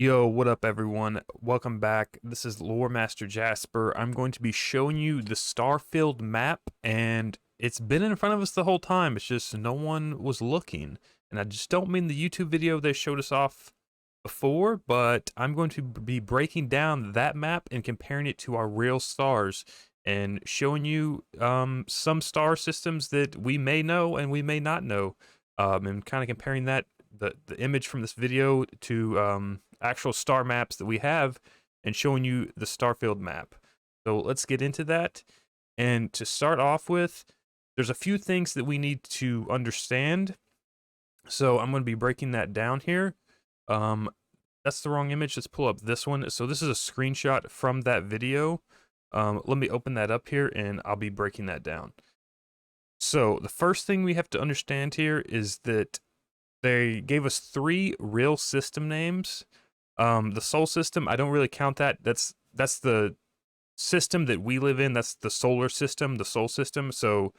Yo, what up everyone? Welcome back. This is Lore Master Jasper. I'm going to be showing you the Starfield map, and it's been in front of us the whole time. It's just no one was looking. And I just don't mean the YouTube video they showed us off before, but I'm going to be breaking down that map and comparing it to our real stars and showing you some star systems that we may know and we may not know, and kind of comparing that the image from this video to actual star maps that we have and showing you the Starfield map. So let's get into that. And to start off with, there's a few things that we need to understand. So I'm going to be breaking that down here. That's the wrong image. Let's pull up this one. So this is a screenshot from that video. Let me open that up here and I'll be breaking that down. So the first thing we have to understand here is that they gave us 3 real system names. The Sol system, I don't really count that. That's the system that we live in. That's the solar system, the Sol system. So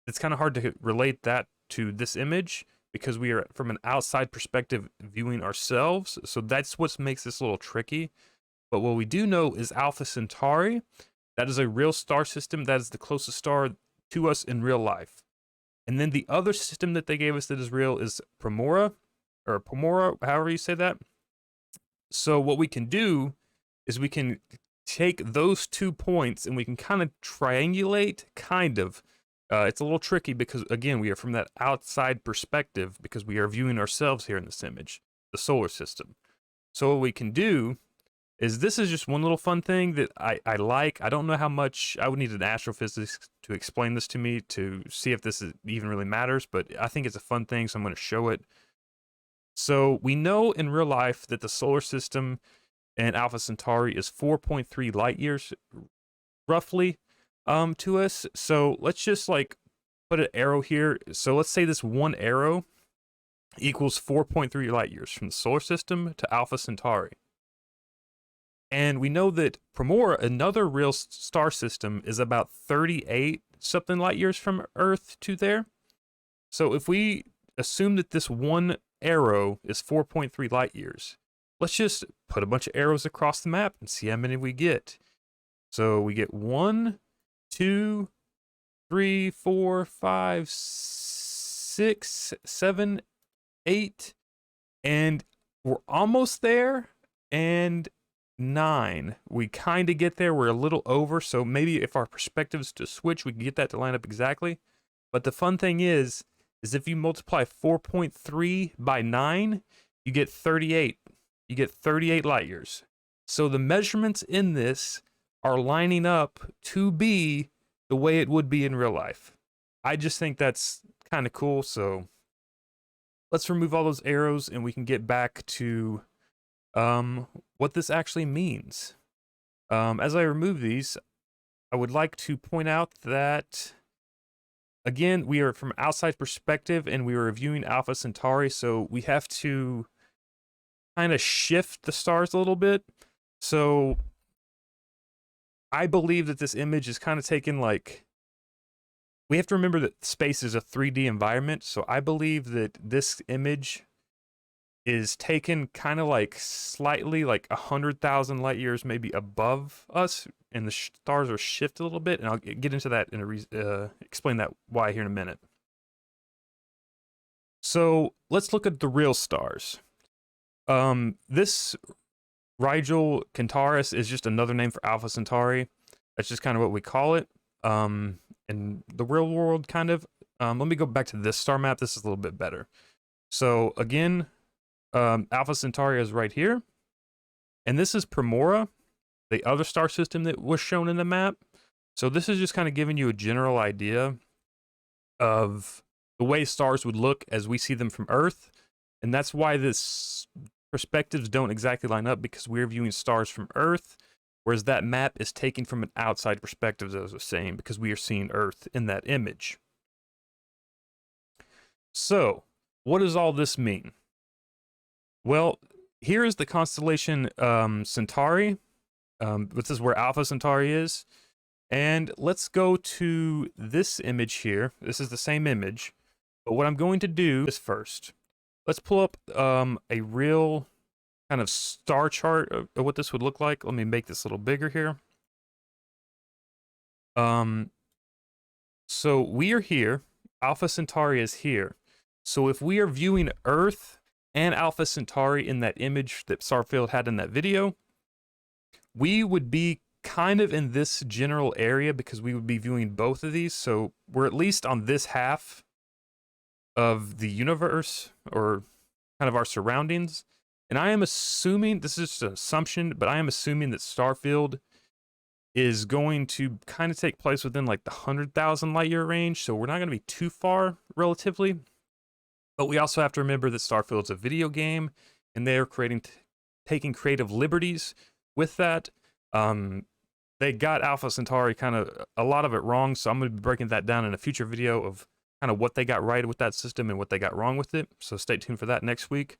it's kind of hard to relate that to this image because we are from an outside perspective viewing ourselves. So that's what makes this a little tricky. But what we do know is Alpha Centauri. That is a real star system. That is the closest star to us in real life. And then the other system that they gave us that is real is Primora, or Pomora, however you say that. So what we can do is we can take those 2 points and we can kind of triangulate, kind of. It's a little tricky because, again, we are from that outside perspective because we are viewing ourselves here in this image, the solar system. So what we can do is this is just one little fun thing that I like. I don't know how much I would need an astrophysics to explain this to me to see if this even really matters, but I think it's a fun thing, so I'm going to show it. So we know in real life that the solar system and Alpha Centauri is 4.3 light years roughly to us. So let's just like put an arrow here. So let's say this one arrow equals 4.3 light years from the solar system to Alpha Centauri. And we know that Primora, another real star system, is about 38 something light years from Earth to there. So if we assume that this one arrow is 4.3 light years, let's just put a bunch of arrows across the map and see how many we get. So we get 1, 2, 3, 4, 5, 6, 7, 8, and we're almost there. And 9. We kind of get there. We're a little over. So maybe if our perspectives to switch, we can get that to line up exactly. But the fun thing is if you multiply 4.3 by 9, you get 38. You get 38 light years. So the measurements in this are lining up to be the way it would be in real life. I just think that's kind of cool. So let's remove all those arrows and we can get back to what this actually means. As I remove these, I would like to point out that, again, we are from outside perspective and we are viewing Alpha Centauri, so we have to kind of shift the stars a little bit. So I believe that this image is kind of taken like, we have to remember that space is a 3D environment, so I believe that this image is taken kind of like slightly like 100,000 light years maybe above us, and the stars are shifted a little bit, and I'll get into that in explain that why here in a minute. So let's look at the real stars. This Rigel Centaurus is just another name for Alpha Centauri. That's just kind of what we call it in the real world, kind of. Let me go back to this star map. This is a little bit better. So again, Alpha Centauri is right here, and this is Primora, the other star system that was shown in the map. So this is just kind of giving you a general idea of the way stars would look as we see them from Earth, and that's why this perspectives don't exactly line up, because we're viewing stars from Earth, whereas that map is taken from an outside perspective, as I was saying, because we are seeing Earth in that image. So what does all this mean? Well, here is the constellation Centauri. This is where Alpha Centauri is. And let's go to this image here. This is the same image. But what I'm going to do is first, let's pull up a real kind of star chart of what this would look like. Let me make this a little bigger here. So we are here. Alpha Centauri is here. So if we are viewing Earth and Alpha Centauri in that image that Starfield had in that video, we would be kind of in this general area because we would be viewing both of these. So we're at least on this half of the universe, or kind of our surroundings. And I am assuming, this is just an assumption, but I am assuming that Starfield is going to kind of take place within like the 100,000 light year range. So we're not going to be too far relatively. But we also have to remember that Starfield's a video game, and they are taking creative liberties with that. They got Alpha Centauri kind of a lot of it wrong, so I'm going to be breaking that down in a future video of kind of what they got right with that system and what they got wrong with it. So stay tuned for that next week.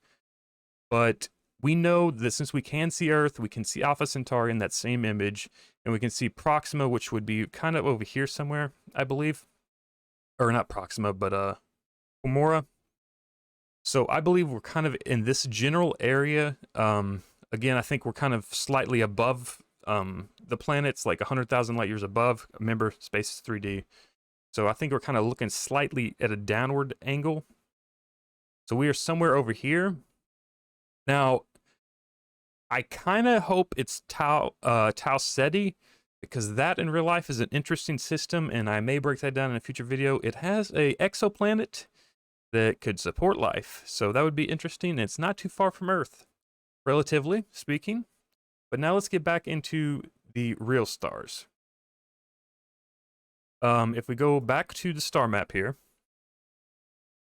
But we know that since we can see Earth, we can see Alpha Centauri in that same image, and we can see Proxima, which would be kind of over here somewhere, I believe. Or not Proxima, but Gamora. So I believe we're kind of in this general area. Again, I think we're kind of slightly above the planets, like 100,000 light years above. Remember, space is 3D. So I think we're kind of looking slightly at a downward angle. So we are somewhere over here. Now, I kind of hope it's Tau Ceti, because that in real life is an interesting system, and I may break that down in a future video. It has a exoplanet that could support life, so that would be interesting. It's not too far from Earth, relatively speaking. But now let's get back into the real stars. If we go back to the star map here,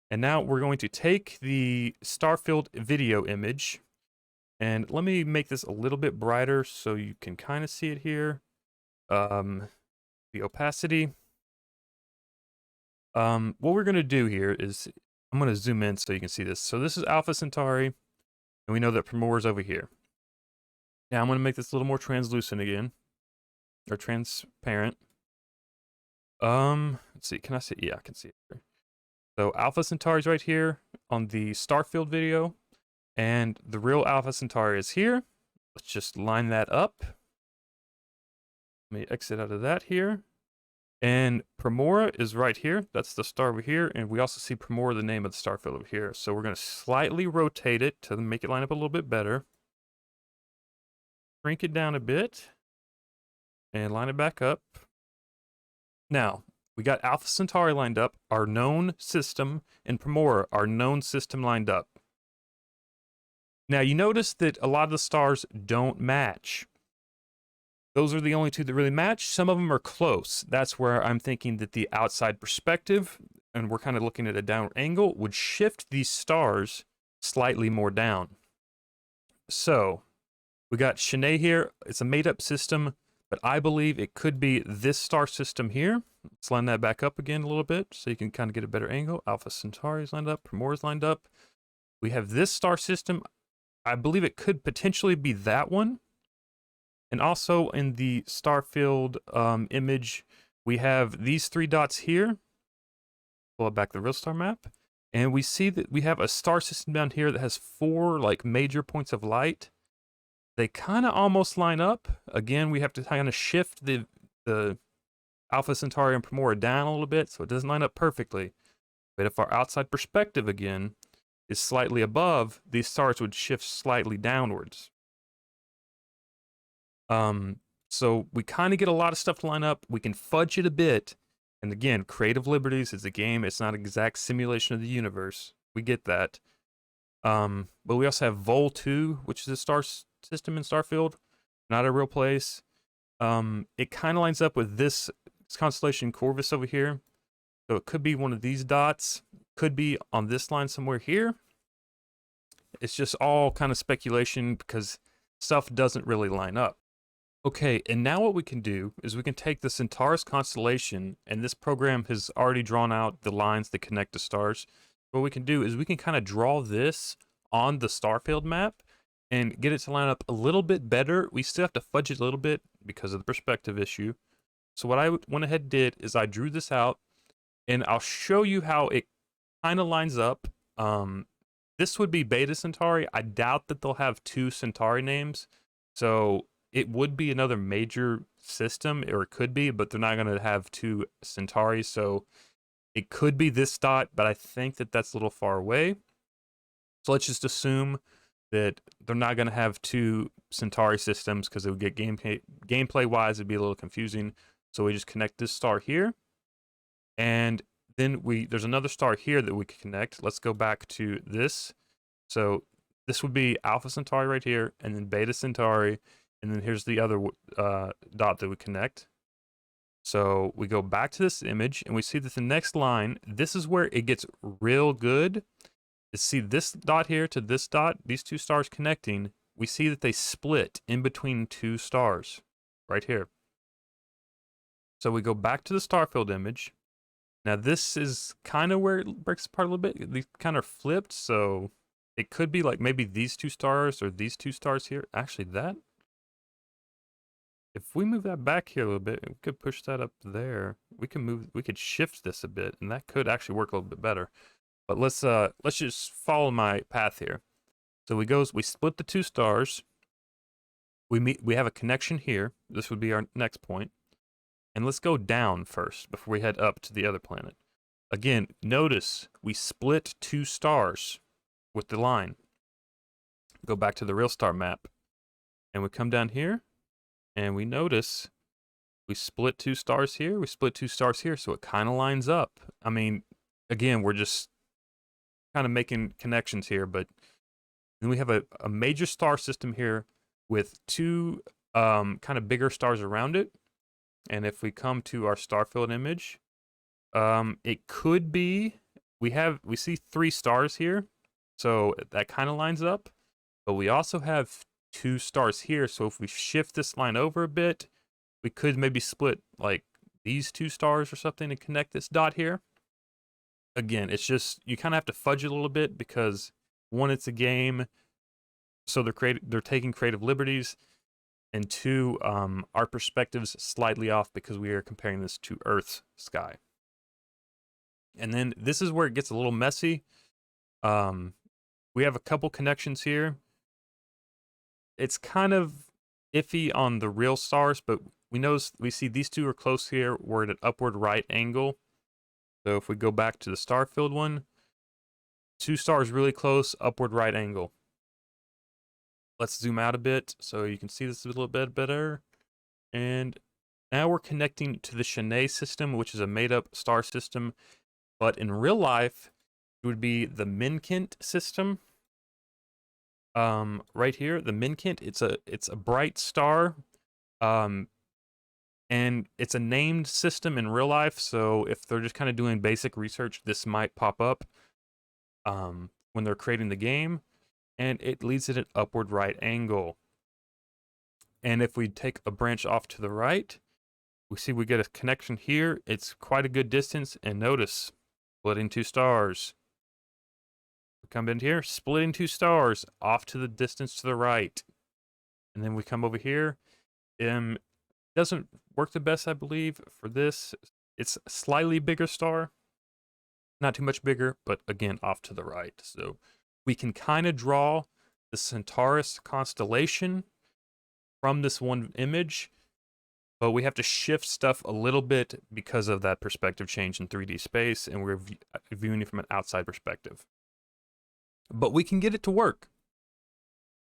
and now we're going to take the Starfield video image, and let me make this a little bit brighter so you can kind of see it here. The opacity. What we're going to do here is, I'm going to zoom in so you can see this. So this is Alpha Centauri, and we know that Promore is over here. Now I'm going to make this a little more translucent again, or transparent. Let's see, can I see? Yeah, I can see it here. So Alpha Centauri is right here on the Starfield video, and the real Alpha Centauri is here. Let's just line that up. Let me exit out of that here. And Promora is right here. That's the star over here. And we also see Promora, the name of the starfield over here. So we're going to slightly rotate it to make it line up a little bit better. Shrink it down a bit. And line it back up. Now, we got Alpha Centauri lined up, our known system, and Promora, our known system, lined up. Now, you notice that a lot of the stars don't match. Those are the only two that really match. Some of them are close. That's where I'm thinking that the outside perspective, and we're kind of looking at a downward angle, would shift these stars slightly more down. So, we got Shanae here. It's a made-up system, but I believe it could be this star system here. Let's line that back up again a little bit so you can kind of get a better angle. Alpha Centauri is lined up. Promora is lined up. We have this star system. I believe it could potentially be that one. And also in the Starfield image, we have these three dots here. Pull back the real star map. And we see that we have a star system down here that has 4 like major points of light. They kind of almost line up. Again, we have to kind of shift the Alpha Centauri and Promora down a little bit so it doesn't line up perfectly. But if our outside perspective again is slightly above, these stars would shift slightly downwards. So we kind of get a lot of stuff to line up. We can fudge it a bit. And again, creative liberties is a game. It's not an exact simulation of the universe. We get that. But we also have Vol 2, which is a star system in Starfield. Not a real place. It kind of lines up with this constellation Corvus over here. So it could be one of these dots. Could be on this line somewhere here. It's just all kind of speculation because stuff doesn't really line up. Okay, and now what we can do is we can take the Centaurus constellation, and this program has already drawn out the lines that connect the stars. What we can do is we can kind of draw this on the Starfield map and get it to line up a little bit better. We still have to fudge it a little bit because of the perspective issue. So what I went ahead and did is I drew this out, and I'll show you how it kind of lines up. this would be Beta Centauri. I doubt that they'll have two Centauri names. So it would be another major system, or it could be, but they're not going to have two Centauri. So it could be this dot, but I think that that's a little far away. So let's just assume that they're not going to have two Centauri systems because it would get gameplay wise, it'd be a little confusing. So we just connect this star here, and then there's another star here that we can connect. Let's go back to this. So this would be Alpha Centauri right here, and then Beta Centauri, and then here's the other dot that we connect. So we go back to this image, and we see that the next line, this is where it gets real good. To see this dot here to this dot, these two stars connecting, we see that they split in between two stars right here. So we go back to the Starfield image. Now this is kind of where it breaks apart a little bit. These kind of flipped, so it could be like maybe these two stars or these two stars here. Actually, that, if we move that back here a little bit, we could push that up there. We could shift this a bit, and that could actually work a little bit better. But let's just follow my path here. So we split the two stars. We have a connection here. This would be our next point. And let's go down first before we head up to the other planet. Again, notice we split two stars with the line. Go back to the real star map. And we come down here, and we notice we split two stars here, we split two stars here, so it kind of lines up. I mean, again, we're just kind of making connections here, but then we have a major star system here with two kind of bigger stars around it. And if we come to our Starfield image, it could be, we see three stars here, so that kind of lines up, but we also have two stars here. So if we shift this line over a bit, we could maybe split like these two stars or something and connect this dot here. Again, it's just, you kind of have to fudge it a little bit because one, it's a game, so they're taking creative liberties, and two, our perspective's slightly off because we are comparing this to Earth's sky. And then this is where it gets a little messy. We have a couple connections here. It's kind of iffy on the real stars, but we see these two are close here. We're at an upward right angle. So if we go back to the Starfield one, two stars really close, upward right angle. Let's zoom out a bit so you can see this a little bit better. And now we're connecting to the Shanae system, which is a made-up star system. But in real life, it would be the Minkent system. Right here, the Minkent, it's a bright star. And it's a named system in real life, so if they're just kind of doing basic research, this might pop up when they're creating the game, and it leads at an upward right angle. And if we take a branch off to the right, we see we get a connection here. It's quite a good distance, and notice, splitting two stars. We come in here, splitting two stars off to the distance to the right. And then we come over here. Doesn't work the best, I believe, for this. It's a slightly bigger star. Not too much bigger, but again, off to the right. So we can kind of draw the Centaurus constellation from this one image, but we have to shift stuff a little bit because of that perspective change in 3D space, and we're viewing it from an outside perspective. But we can get it to work.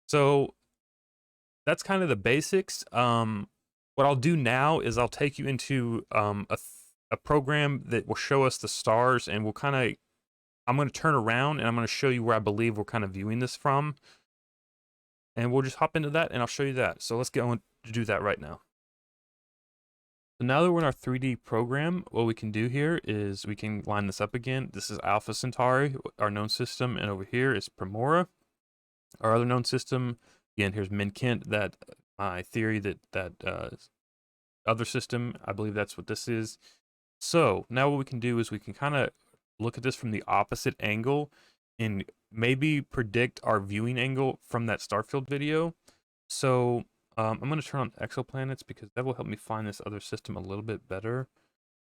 So that's kind of the basics. What I'll do now is I'll take you into a program that will show us the stars, and I'm going to turn around and I'm going to show you where I believe we're kind of viewing this from. And we'll just hop into that and I'll show you that. So let's go to do that right now. So now that we're in our 3D program, what we can do here is we can line this up again. This is Alpha Centauri, our known system, and over here is Primora, our other known system. Again, here's Minkent, that my theory that other system, I believe that's what this is. So now what we can do is we can kind of look at this from the opposite angle and maybe predict our viewing angle from that Starfield video. So I'm going to turn on exoplanets because that will help me find this other system a little bit better.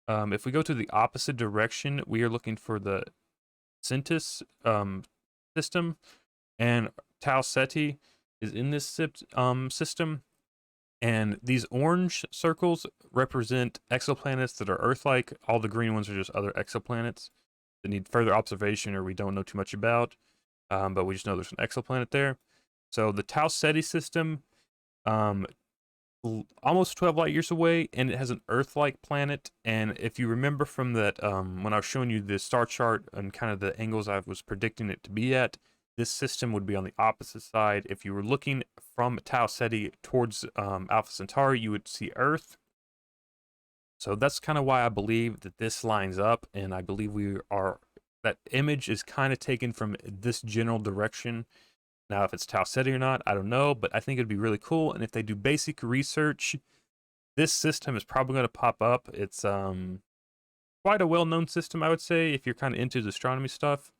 If we go to the opposite direction, we are looking for the Centus system, and Tau Ceti is in this system. And these orange circles represent exoplanets that are Earth-like. All the green ones are just other exoplanets that need further observation or we don't know too much about. But we just know there's an exoplanet there. So the Tau Ceti system, almost 12 light years away, and it has an Earth-like planet. And if you remember from that, when I was showing you the star chart and kind of the angles I was predicting it to be at, this system would be on the opposite side. If you were looking from Tau Ceti towards Alpha Centauri, you would see Earth. So that's kind of why I believe that this lines up, and I believe that image is kind of taken from this general direction. Now, if it's Tau Ceti or not, I don't know, but I think it'd be really cool. And if they do basic research, this system is probably going to pop up. It's quite a well-known system, I would say, if you're kind of into the astronomy stuff.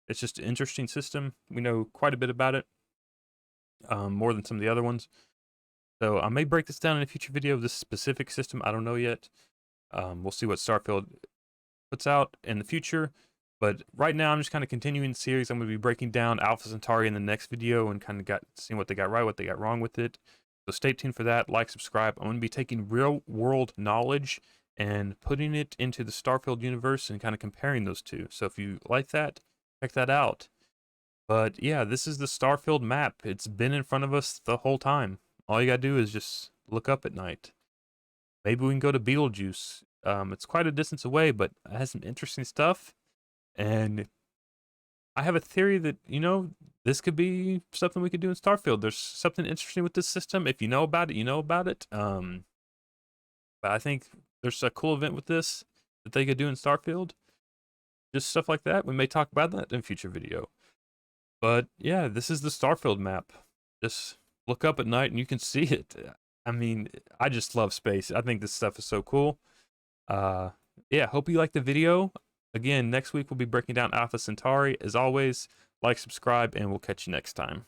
It's just an interesting system. We know quite a bit about it, more than some of the other ones. So I may break this down in a future video of this specific system. I don't know yet. We'll see what Starfield puts out in the future. But right now, I'm just kind of continuing the series. I'm going to be breaking down Alpha Centauri in the next video and kind of seeing what they got right, what they got wrong with it. So stay tuned for that. Like, subscribe. I'm going to be taking real-world knowledge and putting it into the Starfield universe and kind of comparing those two. So if you like that, check that out. But yeah, this is the Starfield map. It's been in front of us the whole time. All you gotta do is just look up at night. Maybe we can go to Betelgeuse. It's quite a distance away, but it has some interesting stuff. And I have a theory that, this could be something we could do in Starfield. There's something interesting with this system. If you know about it, you know about it. But I think there's a cool event with this that they could do in Starfield. Just stuff like that. We may talk about that in a future video. But yeah, this is the Starfield map. Just look up at night and you can see it. I mean, I just love space. I think this stuff is so cool. Yeah, hope you liked the video. Again, next week we'll be breaking down Alpha Centauri. As always, like, subscribe, and we'll catch you next time.